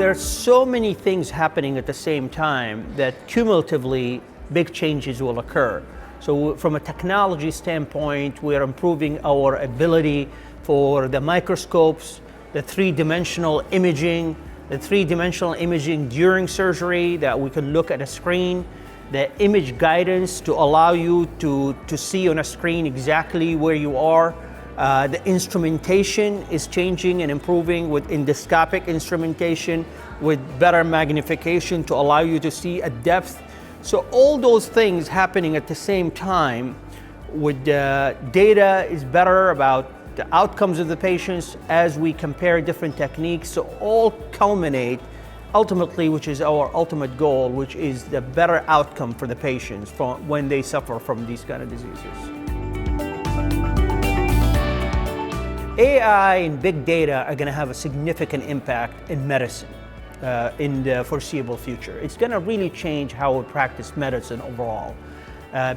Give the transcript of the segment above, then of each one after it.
There are so many things happening at the same time that cumulatively big changes will occur. So from a technology standpoint, we are improving our ability for the microscopes, the three-dimensional imaging during surgery that we can look at a screen, the image guidance to allow you to see on a screen exactly where you are. The instrumentation is changing and improving with endoscopic instrumentation with better magnification to allow you to see at depth. So all those things happening at the same time with data is better about the outcomes of the patients as we compare different techniques. So all culminate ultimately, which is our ultimate goal, which is the better outcome for the patients from when they suffer from these kind of diseases. AI and big data are going to have a significant impact in medicine in the foreseeable future. It's going to really change how we practice medicine overall.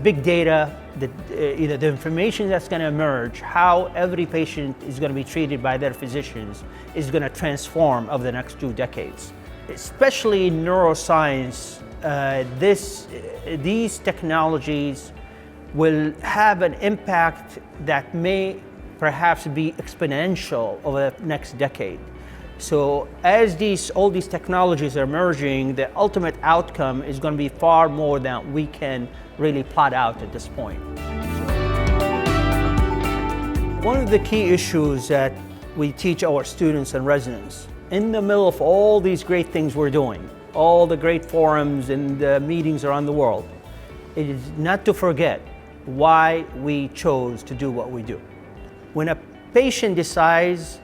Big data, the information that's going to emerge, how every patient is going to be treated by their physicians is going to transform over the next 2 decades. Especially in neuroscience, these technologies will have an impact that may perhaps be exponential over the next decade. So as all these technologies are emerging, the ultimate outcome is going to be far more than we can really plot out at this point. One of the key issues that we teach our students and residents, in the middle of all these great things we're doing, all the great forums and meetings around the world, it is not to forget why we chose to do what we do. When a patient decides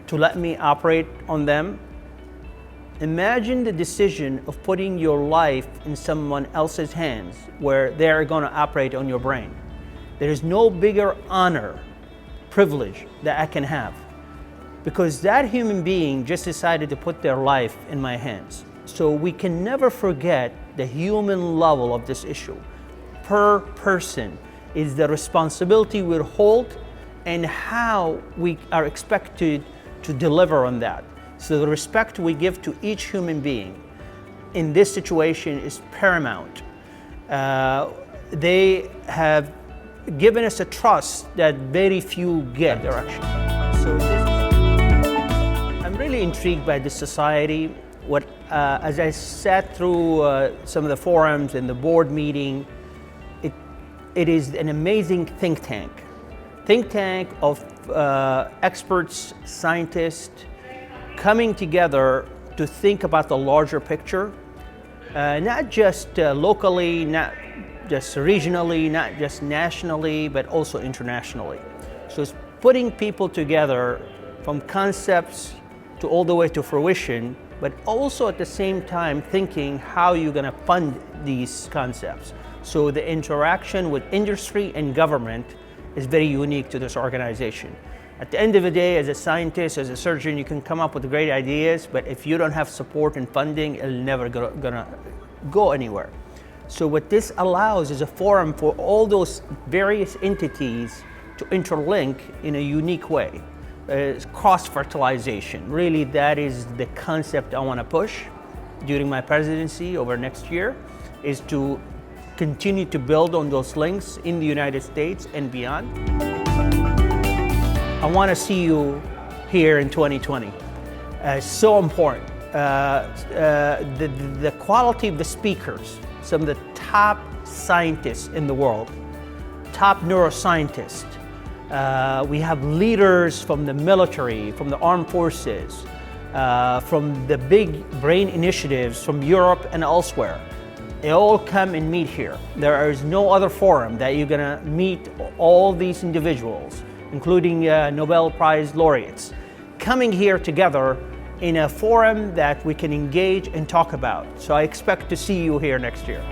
to let me operate on them, imagine the decision of putting your life in someone else's hands where they're going to operate on your brain. There is no bigger honor, privilege that I can have, because that human being just decided to put their life in my hands. So we can never forget the human level of this issue. Per person is the responsibility we hold and how we are expected to deliver on that. So the respect we give to each human being in this situation is paramount. They have given us a trust that very few get direction. So I'm really intrigued by this society. As I sat through some of the forums and the board meeting, it is an amazing think tank of experts, scientists, coming together to think about the larger picture, not just locally, not just regionally, not just nationally, but also internationally. So it's putting people together from concepts to all the way to fruition, but also at the same time thinking how you're going to fund these concepts. So the interaction with industry and government is very unique to this organization. At the end of the day, as a scientist, as a surgeon, you can come up with great ideas, but if you don't have support and funding, it'll never gonna go anywhere. So what this allows is a forum for all those various entities to interlink in a unique way. Cross-fertilization, really that is the concept I want to push during my presidency over next year, is to continue to build on those links in the United States and beyond. I want to see you here in 2020. It's so important. The quality of the speakers, some of the top scientists in the world, top neuroscientists. We have leaders from the military, from the armed forces, from the big brain initiatives from Europe and elsewhere. They all come and meet here. There is no other forum that you're gonna meet all these individuals, including Nobel Prize laureates, coming here together in a forum that we can engage and talk about. So I expect to see you here next year.